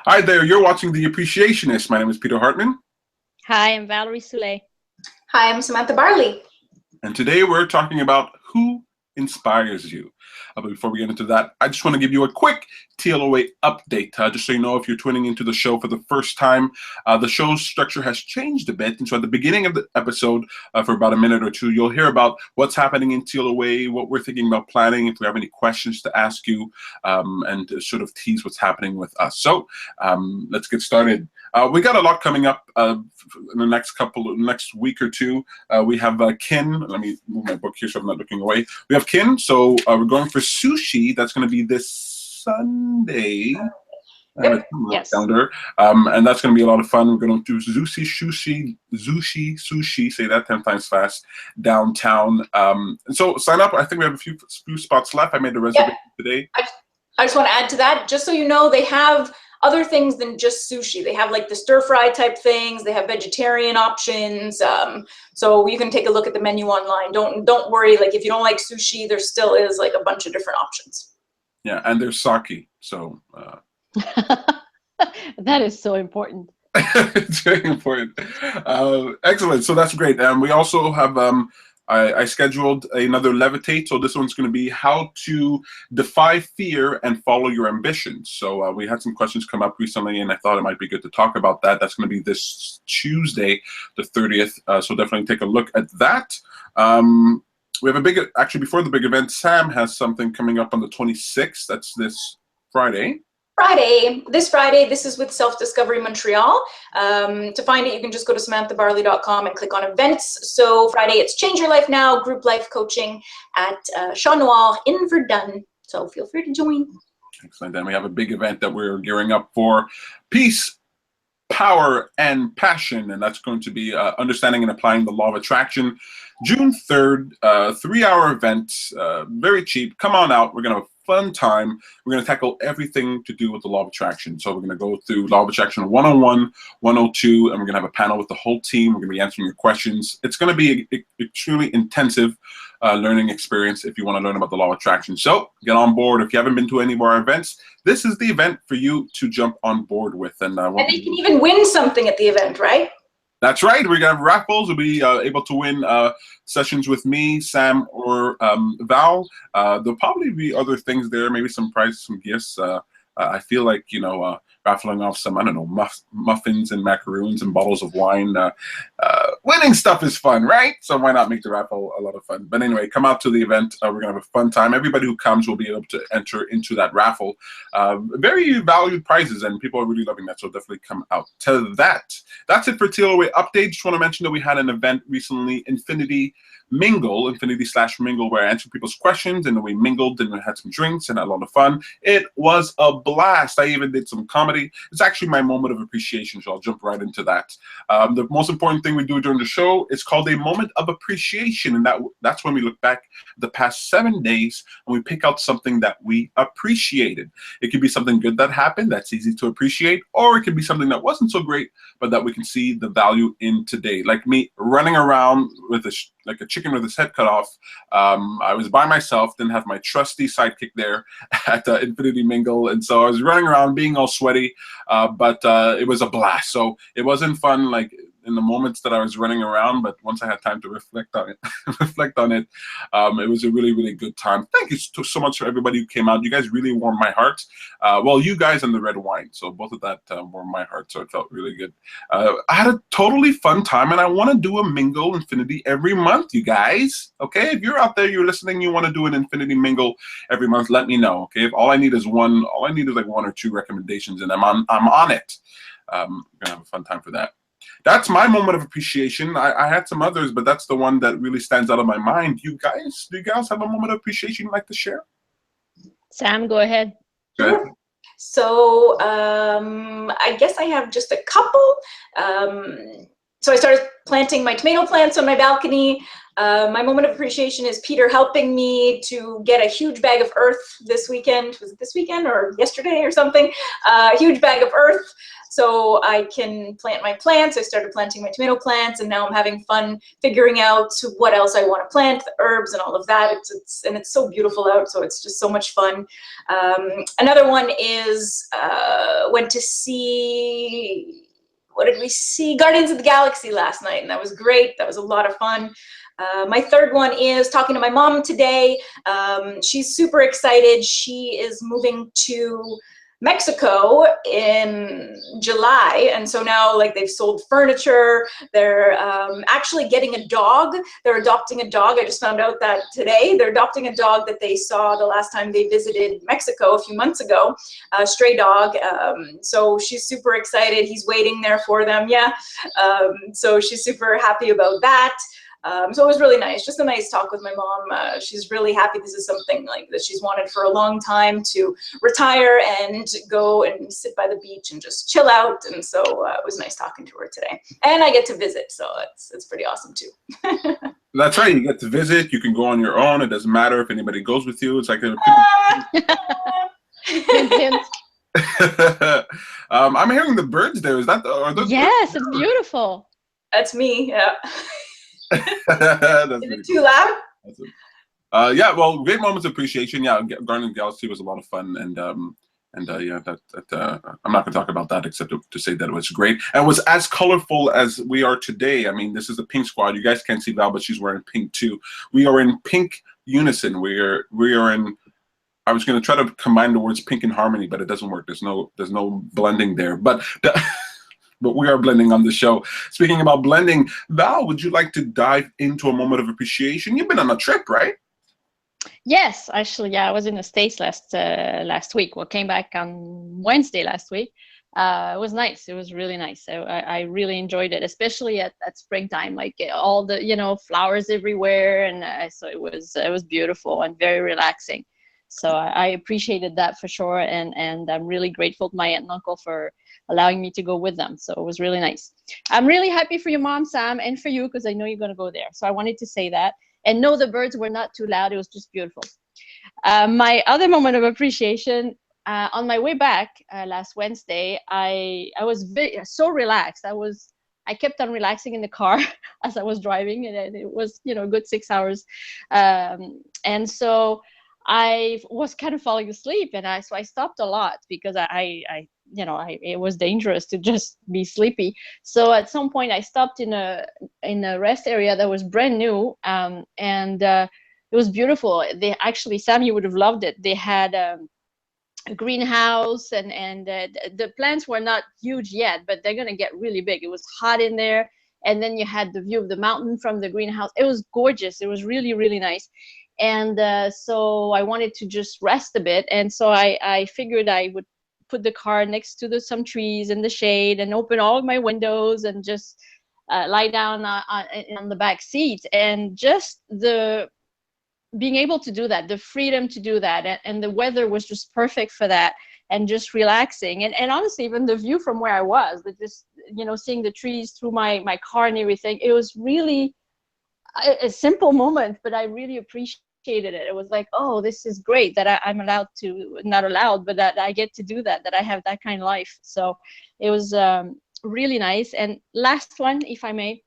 Hi there, you're watching The Appreciationist. My name is Peter Hartman. Hi, I'm Valerie Soule. Hi, I'm Samantha Barley. And today we're talking about who inspires you. But before we get into that, I just want to give you a quick TLOA update, just so you know if you're tuning into the show for the first time. The show's structure has changed a bit, and so at the beginning of the episode, for about a minute or two, you'll hear about what's happening in TLOA, what we're thinking about planning, if we have any questions to ask you, and to sort of tease what's happening with us. So let's get started. We got a lot coming up in the next week or two. We have Kin. Let me move my book here so I'm not looking away. We have Kin, so we're going for sushi. That's going to be this Sunday. Yes. Calendar. And that's going to be a lot of fun. We're going to do sushi, say that 10 times fast, downtown. And so sign up. I think we have a few spots left. I made the reservation today. I just want to add to that, just so you know, they have other things than just sushi. They have like the stir fry type things. They have vegetarian options. So you can take a look at the menu online. Don't worry. Like if you don't like sushi, there still is like a bunch of different options. Yeah, and there's sake. So That is so important. it's very important. Excellent. So that's great. We also have I scheduled another Levitate. So this one's going to be how to defy fear and follow your ambitions. So we had some questions come up recently, and I thought it might be good to talk about that. That's going to be this Tuesday, the 30th. So definitely take a look at that. We have actually before the big event, Sam has something coming up on the 26th. That's this Friday. This Friday, this is with Self-Discovery Montreal. To find it, you can just go to samanthabarley.com and click on events. So Friday, it's Change Your Life Now, group life coaching at Chat Noir in Verdun. So feel free to join. Excellent. Then we have a big event that we're gearing up for, Peace, Power, and Passion. And that's going to be understanding and applying the law of attraction. June 3rd, 3-hour event, very cheap. Come on out. We're going to have fun time. We're going to tackle everything to do with the law of attraction. So we're going to go through law of attraction 101, 102, and we're going to have a panel with the whole team. We're going to be answering your questions. It's going to be an extremely intensive learning experience if you want to learn about the law of attraction. So get on board. If you haven't been to any of our events, this is the event for you to jump on board with. And you can even win something at the event, right? That's right. We're going to have raffles. We'll be able to win sessions with me, Sam, or Val. There'll probably be other things there, maybe some prizes, some gifts. I feel like, raffling off some, I don't know, muffins and macaroons and bottles of wine. Winning stuff is fun, right? So why not make the raffle a lot of fun? But anyway, come out to the event. We're going to have a fun time. Everybody who comes will be able to enter into that raffle. Very valued prizes, and people are really loving that. So definitely come out to that. That's it for TLOA update. Just want to mention that we had an event recently, Infinity Mingle, Infinity/Mingle, where I answered people's questions, and then we mingled and we had some drinks and had a lot of fun. It was a blast. I even did some comedy. It's actually my moment of appreciation, so I'll jump right into that. The most important thing we do during the show is called a moment of appreciation, and that's when we look back the past 7 days and we pick out something that we appreciated. It could be something good that happened that's easy to appreciate, or it could be something that wasn't so great, but that we can see the value in today. Like me running around with like a chicken with his head cut off. I was by myself, didn't have my trusty sidekick there at Infinity Mingle, and so I was running around being all sweaty, but it was a blast. So it wasn't fun like in the moments that I was running around, but once I had time to reflect on it, it was a really, really good time. Thank you so much for everybody who came out. You guys really warmed my heart. Well, you guys and the red wine, so both of that warmed my heart, so it felt really good. I had a totally fun time, and I want to do a Mingle Infinity every month, you guys. Okay, if you're out there, you're listening, you want to do an Infinity Mingle every month, let me know. Okay, if all I need is like 1 or 2 recommendations, and I'm on it. We're gonna have a fun time for that. That's my moment of appreciation. I had some others, but that's the one that really stands out of my mind. Do you guys have a moment of appreciation you'd like to share? Sam, go ahead. Sure. So I guess I have just a couple. So I started planting my tomato plants on my balcony. My moment of appreciation is Peter helping me to get a huge bag of earth this weekend. Was it this weekend or yesterday or something? A huge bag of earth so I can plant my plants. I started planting my tomato plants, and now I'm having fun figuring out what else I want to plant, the herbs and all of that. It's so beautiful out, so it's just so much fun. Another one is went to see, what did we see? Guardians of the Galaxy last night, and that was great. That was a lot of fun. My third one is talking to my mom today. She's super excited. She is moving to Mexico in July, and so now like they've sold furniture. They're actually getting a dog. They're adopting a dog. I just found out that today. They're adopting a dog that they saw the last time they visited Mexico a few months ago, a stray dog. So she's super excited. He's waiting there for them. Yeah. So she's super happy about that. So it was really nice, just a nice talk with my mom. She's really happy. This is something like that she's wanted for a long time, to retire and go and sit by the beach and just chill out. And so it was nice talking to her today. And I get to visit, so it's pretty awesome too. That's right. You get to visit. You can go on your own. It doesn't matter if anybody goes with you. It's like a I'm hearing the birds there. Is that are those Yes, birds? it's beautiful. That's me. Yeah. That's Is it too loud? Awesome. Yeah, well, great moments of appreciation. Yeah, Guardians of the Galaxy was a lot of fun, and yeah, I'm not going to talk about that except to say that it was great and was as colorful as we are today. I mean, this is the pink squad. You guys can't see Val, but she's wearing pink too. We are in pink unison. We are in. I was going to try to combine the words pink and harmony, but it doesn't work. There's no blending there. But we are blending on the show. Speaking about blending, Val, would you like to dive into a moment of appreciation? You've been on a trip, right? Yes, actually, yeah, I was in the States last week. Well, came back on Wednesday last week. It was nice. It was really nice. So I really enjoyed it, especially at springtime, like all the flowers everywhere, and so it was beautiful and very relaxing. So I appreciated that for sure, and I'm really grateful to my aunt and uncle for allowing me to go with them. So it was really nice. I'm really happy for your mom, Sam, and for you, because I know you're going to go there. So I wanted to say that. And no, the birds were not too loud. It was just beautiful. My other moment of appreciation, on my way back last Wednesday, I was so relaxed. I kept on relaxing in the car as I was driving, and it was a good 6 hours. And so I was kind of falling asleep, and so I stopped a lot because it was dangerous to just be sleepy. So at some point I stopped in a rest area that was brand new, and it was beautiful. They actually, Sam, you would have loved it. They had a greenhouse, and the plants were not huge yet, but they're gonna get really big. It was hot in there, and then you had the view of the mountain from the greenhouse. It was gorgeous. It was really, really nice. And so I wanted to just rest a bit, and so I figured I would put the car next to some trees in the shade and open all my windows and just lie down on the back seat, and just being able to do that, the freedom to do that, and the weather was just perfect for that, and just relaxing, and honestly, even the view from where I was, just seeing the trees through my car and everything, it was really a simple moment, but I really appreciated it. It was like, oh, this is great that I'm allowed to, not allowed, but that I get to do that I have that kind of life. So it was really nice. And last one, if I may,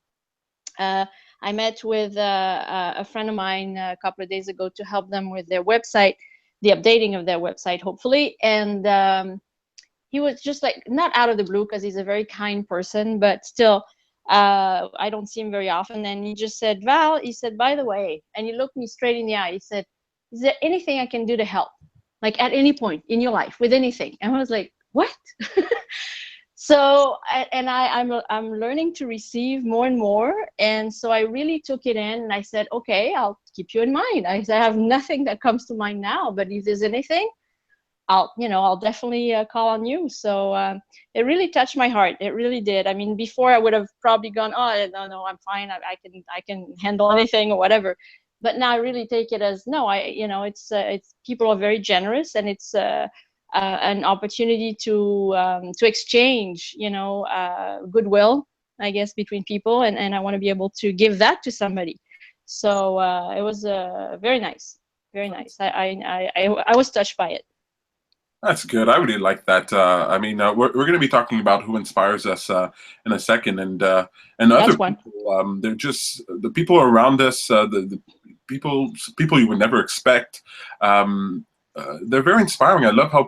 I met with a friend of mine a couple of days ago to help them with their website, the updating of their website, hopefully. And he was just like, not out of the blue, because he's a very kind person, but still, I don't see him very often. And he just said, Val, he said, by the way, and he looked me straight in the eye. He said, is there anything I can do to help? Like at any point in your life with anything? And I was like, what? So, I'm learning to receive more and more. And so I really took it in, and I said, okay, I'll keep you in mind. I said, I have nothing that comes to mind now, but if there's anything, I'll definitely call on you. So it really touched my heart. It really did. I mean, before I would have probably gone, oh, no, I'm fine. I can handle anything or whatever. But now I really take it as, no, it's people are very generous, and it's an opportunity to exchange, goodwill. I guess, between people, and I want to be able to give that to somebody. So it was very nice, very nice. I was touched by it. That's good. I really like that. I mean, we're going to be talking about who inspires us in a second, and other people. They're just the people around us, the people you would never expect. They're very inspiring. I love how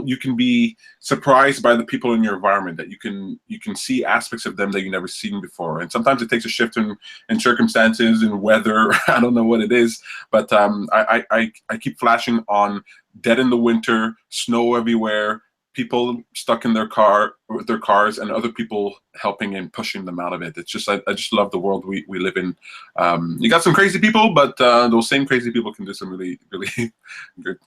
you can be surprised by the people in your environment, that you can see aspects of them that you've never seen before. And sometimes it takes a shift in circumstances and weather. I don't know what it is, but I keep flashing on dead in the winter, snow everywhere, people stuck in their cars, and other people helping and pushing them out of it. It's just I just love the world we live in. You got some crazy people, but those same crazy people can do some really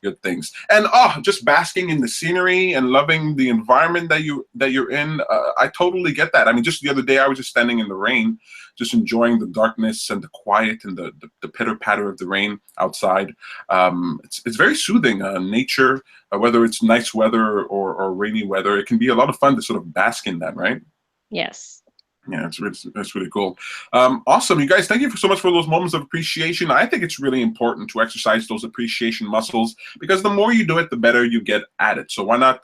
good things. And just basking in the scenery and loving the environment that you're in. I totally get that. I mean, just the other day I was just standing in the rain, just enjoying the darkness and the quiet and the pitter patter of the rain outside. It's very soothing. Nature, whether it's nice weather or rainy weather, it can be a lot of fun to sort of bask in that, right? Yes. Yeah, that's really cool. Awesome, you guys. Thank you so much for those moments of appreciation. I think it's really important to exercise those appreciation muscles, because the more you do it, the better you get at it. So why not?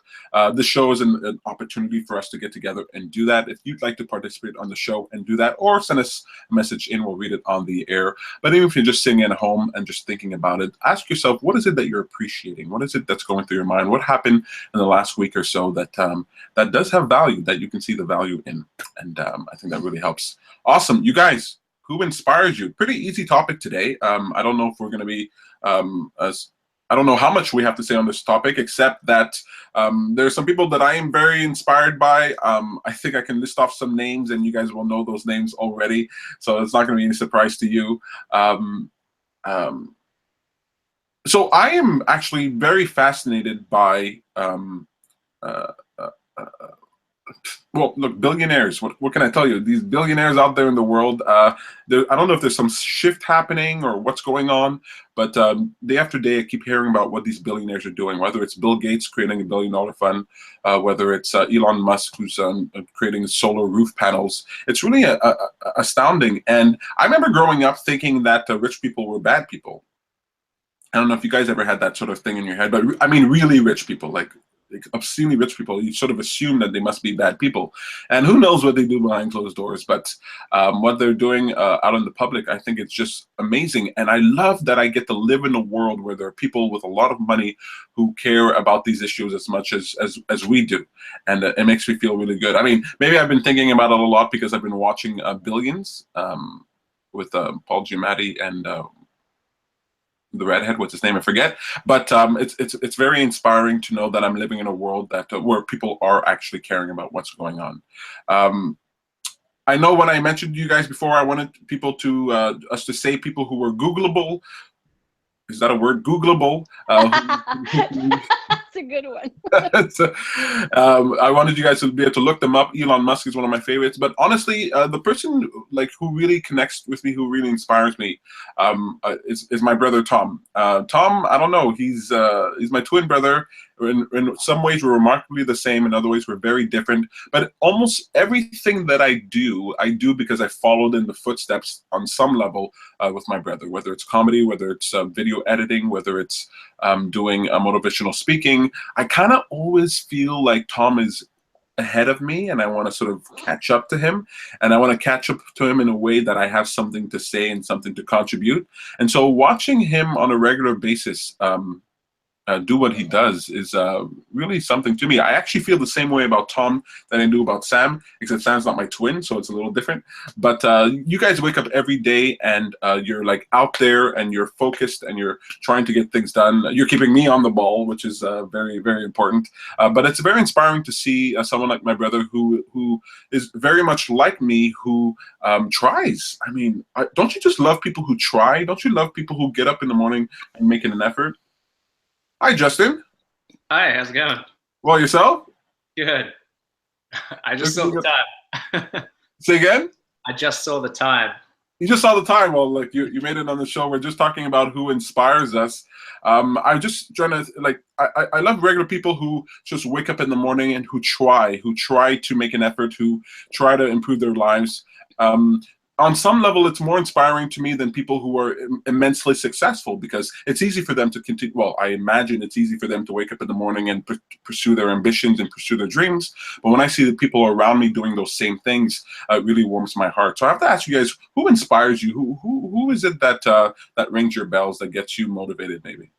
This show is an opportunity for us to get together and do that. If you'd like to participate on the show and do that, or send us a message in, we'll read it on the air. But even if you're just sitting at home and just thinking about it, ask yourself, what is it that you're appreciating? What is it that's going through your mind? What happened in the last week or so that that does have value, that you can see the value in? And I think that really helps. Awesome. You guys, who inspires you? Pretty easy topic today. I don't know if we're going to be I don't know how much we have to say on this topic, except that there are some people that I am very inspired by. I think I can list off some names, and you guys will know those names already, so it's not going to be any surprise to you. So I am actually very fascinated by well, look, billionaires. What can I tell you? These billionaires out there in the world. I don't know if there's some shift happening or what's going on, but day after day, I keep hearing about what these billionaires are doing. Whether it's Bill Gates creating $1 billion fund, whether it's Elon Musk who's creating solar roof panels. It's really astounding. And I remember growing up thinking that rich people were bad people. I don't know if you guys ever had that sort of thing in your head, but I mean, really rich people, like obscenely rich people, you sort of assume that they must be bad people. And who knows what they do behind closed doors, but what they're doing out in the public, I think it's just amazing. And I love that I get to live in a world where there are people with a lot of money who care about these issues as much as we do. And it makes me feel really good. I mean, maybe I've been thinking about it a lot because I've been watching Billions with Paul Giamatti and the redhead, what's his name? I forget. But it's very inspiring to know that I'm living in a world that where people are actually caring about what's going on. I know when I mentioned to you guys before, I wanted people to us to say people who were Googleable. Is that a word? Googleable. That's a good one. So, I wanted you guys to be able to look them up. Elon Musk is one of my favorites, but honestly, the person like who really connects with me, who really inspires me, is my brother Tom. Tom, I don't know. He's my twin brother. In some ways, we're remarkably the same. In other ways, we're very different. But almost everything that I do because I followed in the footsteps on some level with my brother. Whether it's comedy, whether it's video editing, whether it's doing motivational speaking, I kind of always feel like Tom is ahead of me, and I want to sort of catch up to him, and I want to catch up to him in a way that I have something to say and something to contribute. And so watching him on a regular basis do what he does is really something to me. I actually feel the same way about Tom that I do about Sam, except Sam's not my twin, so it's a little different. But you guys wake up every day and you're like out there and you're focused and you're trying to get things done. You're keeping me on the ball, which is very, very important. But it's very inspiring to see someone like my brother who is very much like me, who tries. I mean, don't you just love people who try? Don't you love people who get up in the morning and making an effort? Hi, Justin. Hi, how's it going? Well, yourself? Good. I just saw the time. Say again? I just saw the time. You just saw the time. Well, like you made it on the show. We're just talking about who inspires us. I'm just trying to I love regular people who just wake up in the morning and who try to make an effort, who try to improve their lives. On some level, it's more inspiring to me than people who are immensely successful, because it's easy for them to continue. Well, I imagine it's easy for them to wake up in the morning and pursue their ambitions and pursue their dreams. But when I see the people around me doing those same things, it really warms my heart. So I have to ask you guys, who inspires you? Who is it that that rings your bells, that gets you motivated, maybe?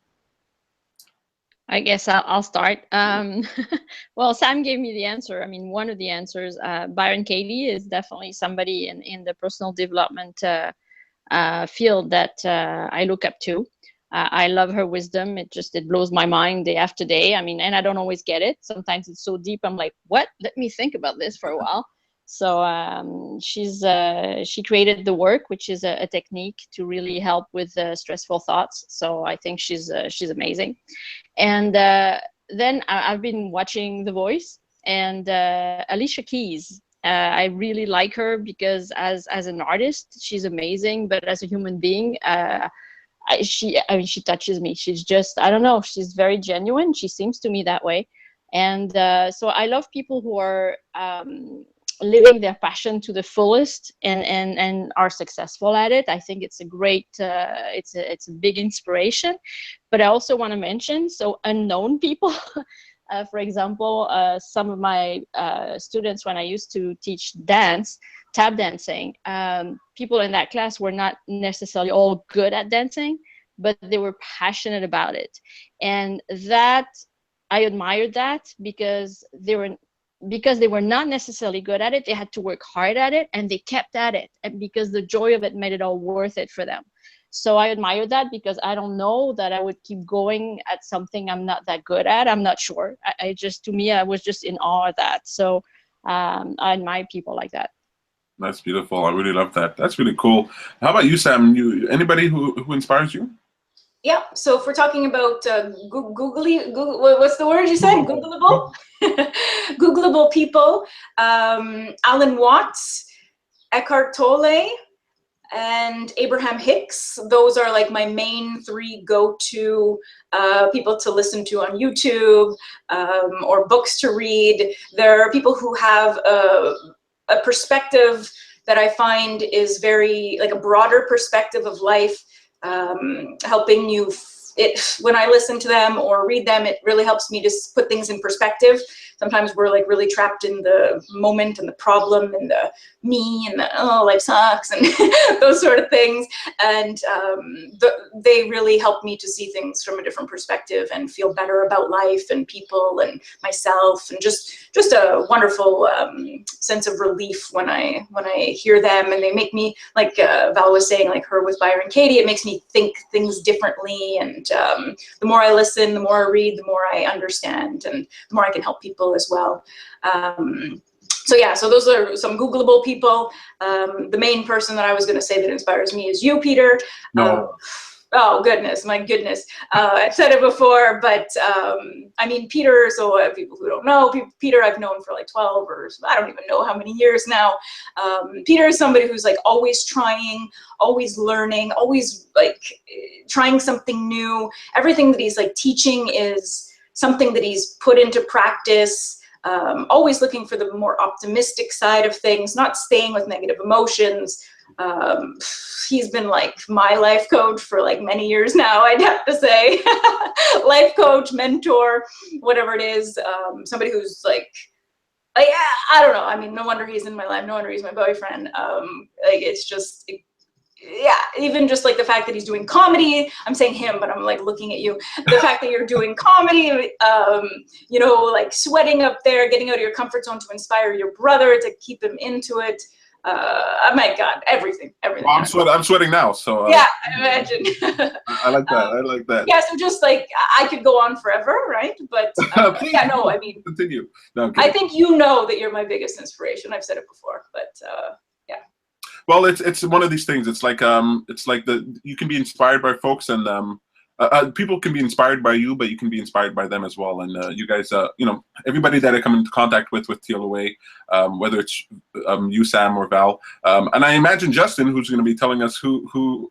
I guess I'll start. Well, Sam gave me the answer. I mean, one of the answers, Byron Katie is definitely somebody in the personal development field that I look up to. I love her wisdom. It blows my mind day after day. I mean, and I don't always get it. Sometimes it's so deep, I'm like, what? Let me think about this for a while. So she created the work, which is a technique to really help with stressful thoughts. So I think she's amazing. And then I've been watching The Voice, and Alicia Keys. I really like her because as an artist, she's amazing. But as a human being, she touches me. She's just, I don't know, she's very genuine. She seems to me that way. And so I love people who are living their passion to the fullest and are successful at it. I think it's a great, it's a big inspiration. But I also want to mention, so unknown people. For example, some of my students, when I used to teach dance, tap dancing, people in that class were not necessarily all good at dancing, but they were passionate about it. And that, I admired that, because they were not necessarily good at it. They had to work hard at it, and they kept at it, and because the joy of it made it all worth it for them. So I admire that, because I don't know that I would keep going at something I'm not that good at. I'm not sure. To me, I was just in awe of that. So I admire people like that. That's beautiful. I really love that. That's really cool. How about you, Sam? Anybody who inspires you? Yeah, so if we're talking about Google, what's the word you said? Googleable? Googleable people, Alan Watts, Eckhart Tolle, and Abraham Hicks. Those are like my main three go-to people to listen to on YouTube, or books to read. There are people who have a perspective that I find is very, like, a broader perspective of life, helping you, when I listen to them or read them, it really helps me just put things in perspective. Sometimes we're like really trapped in the moment and the problem and the me and the, oh, life sucks and those sort of things. And they really help me to see things from a different perspective and feel better about life and people and myself, and just a wonderful sense of relief when I hear them. And they make me, like Val was saying, like her with Byron Katie, it makes me think things differently. And the more I listen, the more I read, the more I understand, and the more I can help people as well. So yeah, so those are some Googleable people. The main person that I was going to say that inspires me is you, Peter. No. Oh goodness, my goodness. I've said it before, but I mean, Peter, so people who don't know, Peter I've known for like 12 or I don't even know how many years now. Peter is somebody who's like always trying, always learning, always like trying something new. Everything that he's like teaching is something that he's put into practice. Always looking for the more optimistic side of things, not staying with negative emotions. He's been like my life coach for like many years now, I'd have to say. Life coach, mentor, whatever it is. Somebody who's like, yeah, I don't know. I mean, no wonder he's in my life. No wonder he's my boyfriend. Like, it's just, yeah, even just like the fact that he's doing comedy, I'm saying him, but I'm like looking at you. The fact that you're doing comedy, you know, like sweating up there, getting out of your comfort zone to inspire your brother, to keep him into it. Oh my God, everything. Well, I'm sweating now, so. Yeah, I imagine. I like that, I like that. Yeah, so just like, I could go on forever, right? But yeah, no, I mean. Continue. No, I think you know that you're my biggest inspiration. I've said it before, but yeah. Well, it's one of these things. It's like you can be inspired by folks, and people can be inspired by you, but you can be inspired by them as well. And you guys, you know, everybody that I come into contact with TLOA, whether it's you, Sam, or Val, and I imagine Justin, who's going to be telling us who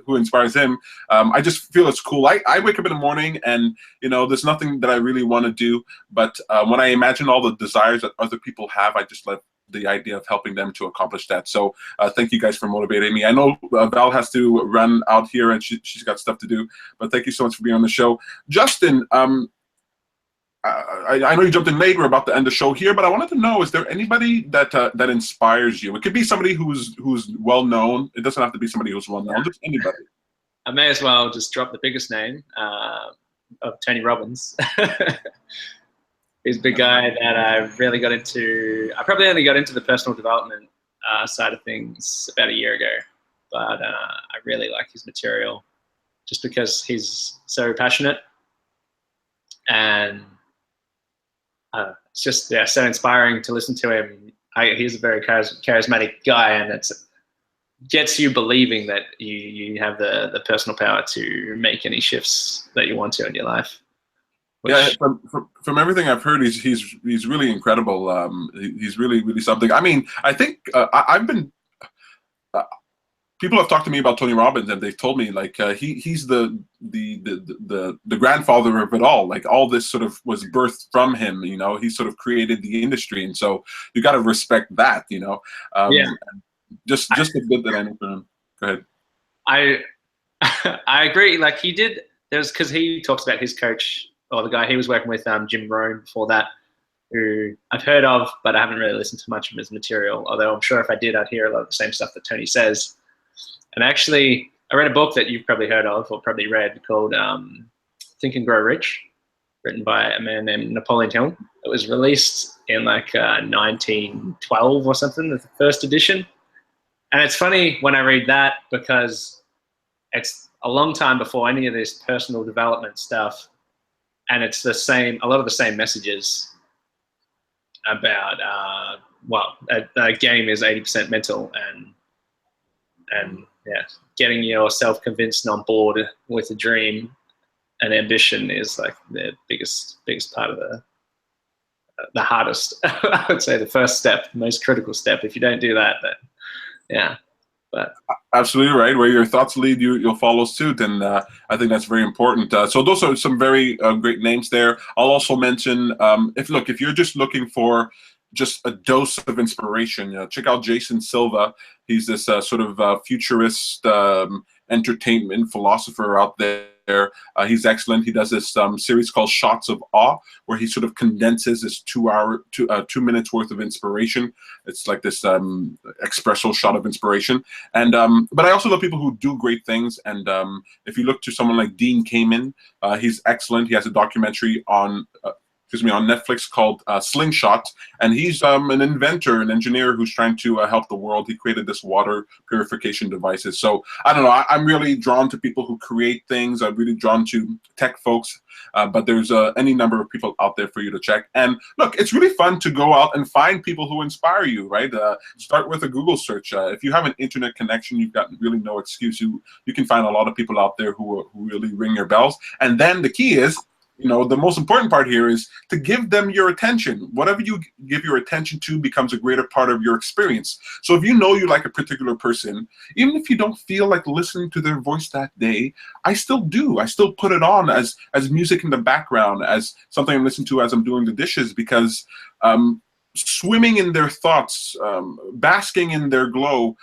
inspires him. I just feel it's cool. I wake up in the morning, and you know, there's nothing that I really want to do, but when I imagine all the desires that other people have, I just let the idea of helping them to accomplish that. So thank you guys for motivating me. I know Val has to run out here and she's got stuff to do, but thank you so much for being on the show. Justin, I know you jumped in late. We're about to end the show here, but I wanted to know, is there anybody that that inspires you? It could be somebody who's well known. It doesn't have to be somebody who's well known. Just anybody. I may as well just drop the biggest name of Tony Robbins. He's the guy that I really got into. I probably only got into the personal development side of things about a year ago, but I really like his material just because he's so passionate, and it's just so inspiring to listen to him. He's a very charismatic guy, and it gets you believing that you have the personal power to make any shifts that you want to in your life. Yeah, from everything I've heard, he's really incredible. He's really something. I mean, I think I've been. People have talked to me about Tony Robbins, and they've told me like he's the grandfather of it all. Like all this sort of was birthed from him. You know, he sort of created the industry, and so you got to respect that. You know, yeah. Just a bit that I know from him. Go ahead. I agree. Like he did. There's because he talks about his coach. Or the guy he was working with, Jim Rohn, before that, who I've heard of, but I haven't really listened to much of his material. Although I'm sure if I did, I'd hear a lot of the same stuff that Tony says. And actually, I read a book that you've probably heard of or probably read called Think and Grow Rich, written by a man named Napoleon Hill. It was released in like 1912 or something, the first edition. And it's funny when I read that because it's a long time before any of this personal development stuff. And it's the same, a lot of the same messages about, a game is 80% mental, and yeah, getting yourself convinced and on board with a dream and ambition is like the biggest part of the hardest. I would say the first step, most critical step. If you don't do that, then yeah. But absolutely right. Where your thoughts lead, you'll follow suit, and I think that's very important. So those are some very great names there. I'll also mention if you're just looking for just a dose of inspiration, check out Jason Silva. He's this sort of futurist entertainment philosopher out there. He's excellent. He does this series called Shots of Awe, where he sort of condenses this 2 minutes worth of inspiration. It's like this espresso shot of inspiration. And but I also love people who do great things. And if you look to someone like Dean Kamen, he's excellent. He has a documentary on Netflix called Slingshot, and he's an inventor, an engineer who's trying to help the world. He created this water purification devices. So I don't know, I'm really drawn to people who create things. I'm really drawn to tech folks, but there's any number of people out there for you to check. And look, it's really fun to go out and find people who inspire you, right? Start with a Google search. If you have an internet connection, you've got really no excuse. You can find a lot of people out there who really ring your bells. And then the key is, the most important part here is to give them your attention. Whatever you give your attention to becomes a greater part of your experience. So if you know you like a particular person, even if you don't feel like listening to their voice that day, I still do. I still put it on as music in the background, as something I'm listening to as I'm doing the dishes, because swimming in their thoughts, basking in their glow,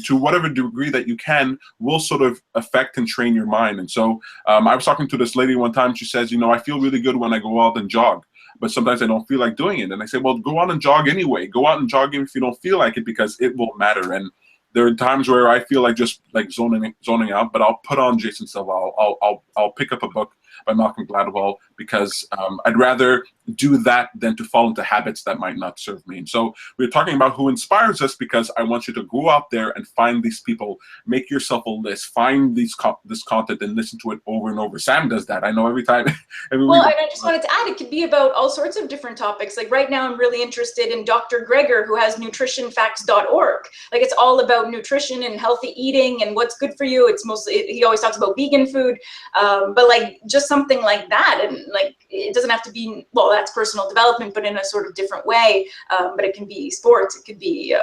to whatever degree that you can, will sort of affect and train your mind. And so I was talking to this lady one time. She says, I feel really good when I go out and jog, but sometimes I don't feel like doing it. And I say, well, go out and jog anyway. Go out and jog even if you don't feel like it, because it will matter. And there are times where I feel like just like zoning out, but I'll put on Jason Silva. I'll pick up a book. by Malcolm Gladwell, because I'd rather do that than to fall into habits that might not serve me. And so we're talking about who inspires us, because I want you to go out there and find these people, make yourself a list, find this content and listen to it over and over. Sam does that. I know every time. Well, and I just wanted to add, it could be about all sorts of different topics. Like right now, I'm really interested in Dr. Greger, who has nutritionfacts.org. Like it's all about nutrition and healthy eating and what's good for you. It's mostly, he always talks about vegan food, but like just something like that. And like, it doesn't have to be, well, that's personal development, but in a sort of different way. But it can be sports, it could be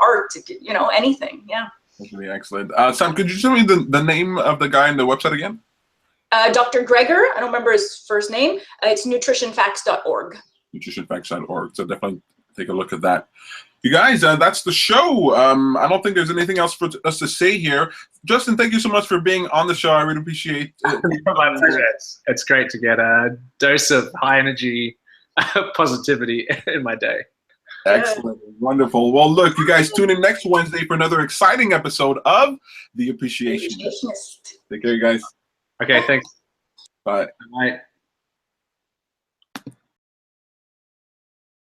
art, it could, you know, anything. Yeah. That's really excellent. Sam, could you tell me the name of the guy and the website again? Dr. Greger, I don't remember his first name. It's nutritionfacts.org. Nutritionfacts.org. So definitely take a look at that. You guys, that's the show. I don't think there's anything else for us to say here. Justin, thank you so much for being on the show. I really appreciate it. My pleasure. It's great to get a dose of high energy positivity in my day. Excellent. Wonderful. Well, look, you guys tune in next Wednesday for another exciting episode of The Appreciationist. Appreciationist. Take care, you guys. Okay, thanks. Bye. Bye.